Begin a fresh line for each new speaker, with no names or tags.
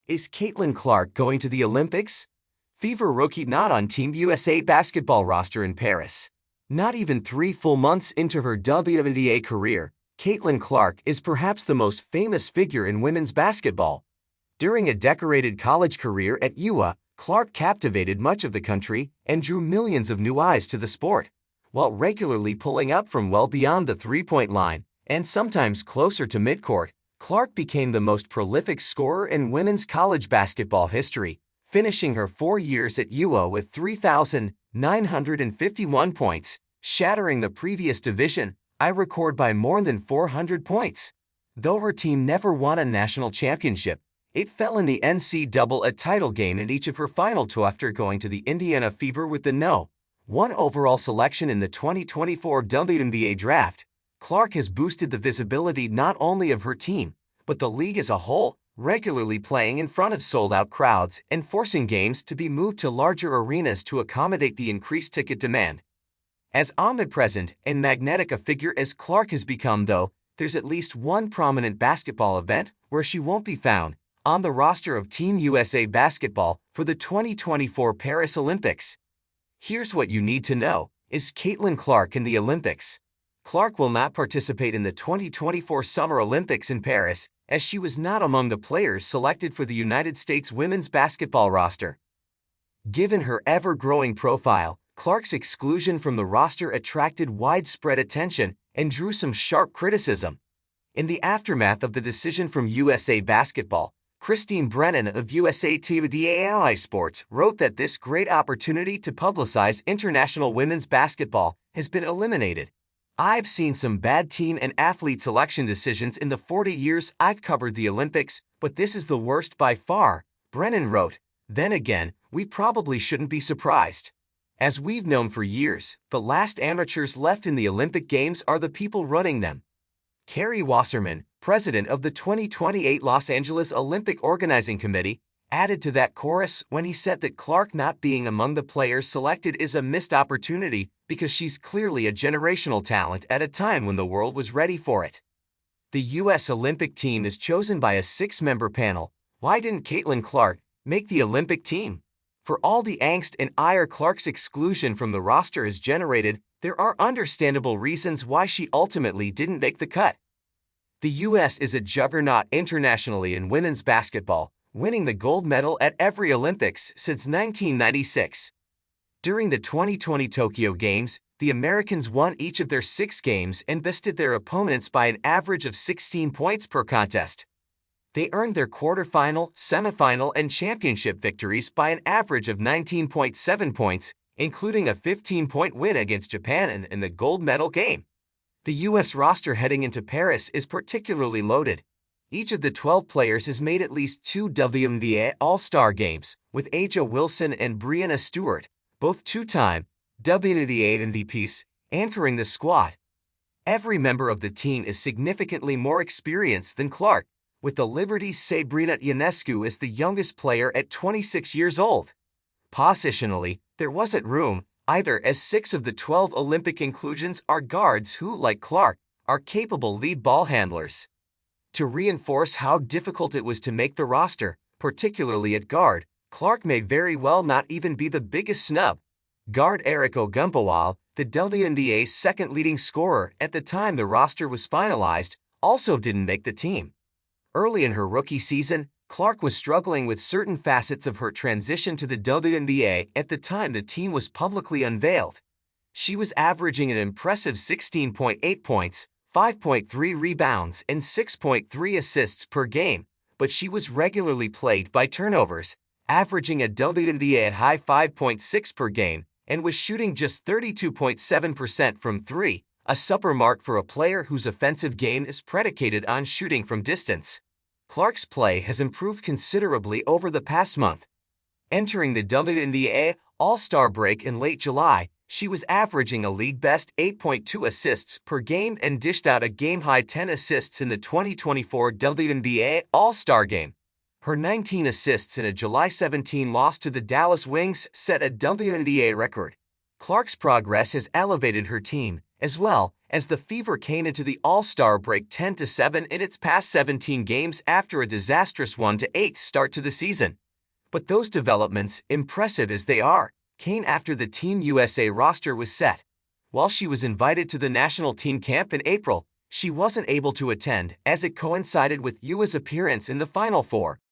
Is Caitlin Clark going to the Olympics? Fever rookie not on Team USA basketball roster in Paris. Not even 3 full months into her WNBA career, Caitlin Clark is perhaps the most famous figure in women's basketball. During a decorated college career at UA, Clark captivated much of the country and drew millions of new eyes to the sport, while regularly pulling up from well beyond the three-point line and sometimes closer to midcourt. Clark became the most prolific scorer in women's college basketball history, finishing her 4 years at UA with 3,951 points, shattering the previous division record by more than 400 points. Though her team never won a national championship, it fell in the NCAA title game in each of her final two after going to the Indiana Fever with the No. 1 overall selection in the 2024 WNBA draft. Clark has boosted the visibility not only of her team, but the league as a whole, regularly playing in front of sold-out crowds and forcing games to be moved to larger arenas to accommodate the increased ticket demand. As omnipresent and magnetic a figure as Clark has become, though, there's at least one prominent basketball event where she won't be found: on the roster of Team USA basketball for the 2024 Paris Olympics. Here's what you need to know: is Caitlin Clark in the Olympics? Clark will not participate in the 2024 Summer Olympics in Paris, as she was not among the players selected for the United States women's basketball roster. Given her ever-growing profile, Clark's exclusion from the roster attracted widespread attention and drew some sharp criticism. In the aftermath of the decision from USA Basketball, Christine Brennan of USA Today Sports wrote that this great opportunity to publicize international women's basketball has been eliminated. "I've seen some bad team and athlete selection decisions in the 40 years I've covered the Olympics, but this is the worst by far," Brennan wrote. Then again, we probably shouldn't be surprised. As we've known for years, the last amateurs left in the Olympic Games are the people running them. Kerry Wasserman, president of the 2028 Los Angeles Olympic Organizing Committee, added to that chorus when he said that Clark not being among the players selected is a missed opportunity because she's clearly a generational talent at a time when the world was ready for it. The U.S. Olympic team is chosen by a 6-member panel. Why didn't Caitlin Clark make the Olympic team? For all the angst and ire Clark's exclusion from the roster has generated, there are understandable reasons why she ultimately didn't make the cut. The U.S. is a juggernaut internationally in women's basketball, winning the gold medal at every Olympics since 1996. During the 2020 Tokyo Games, the Americans won each of their 6 games and bested their opponents by an average of 16 points per contest. They earned their quarterfinal, semifinal, and championship victories by an average of 19.7 points, including a 15-point win against Japan in the gold medal game. The U.S. roster heading into Paris is particularly loaded. Each of the 12 players has made at least 2 WNBA All-Star games, with Aja Wilson and Breanna Stewart, both 2-time WNBA MVPs, anchoring the squad. Every member of the team is significantly more experienced than Clark, with the Liberty's Sabrina Ionescu as the youngest player at 26 years old. Positionally, there wasn't room either, as 6 of the 12 Olympic inclusions are guards who, like Clark, are capable lead ball handlers. To reinforce how difficult it was to make the roster, particularly at guard, Clark may very well not even be the biggest snub. Guard Eric Ogunbowale, the WNBA's second leading scorer at the time the roster was finalized, also didn't make the team. Early in her rookie season, Clark was struggling with certain facets of her transition to the WNBA at the time the team was publicly unveiled. She was averaging an impressive 16.8 points, 5.3 rebounds, and 6.3 assists per game, but she was regularly plagued by turnovers, averaging a WNBA at high 5.6 per game, and was shooting just 32.7% from 3, a super mark for a player whose offensive game is predicated on shooting from distance. Clark's play has improved considerably over the past month. Entering the WNBA All-Star break in late July, she was averaging a league-best 8.2 assists per game and dished out a game-high 10 assists in the 2024 WNBA All-Star Game. Her 19 assists in a July 17 loss to the Dallas Wings set a WNBA record. Clark's progress has elevated her team, as well, as the Fever came into the All-Star break 10-7 in its past 17 games after a disastrous 1-8 start to the season. But those developments, impressive as they are, came after the Team USA roster was set. While she was invited to the national team camp in April, she wasn't able to attend as it coincided with USA's appearance in the Final Four.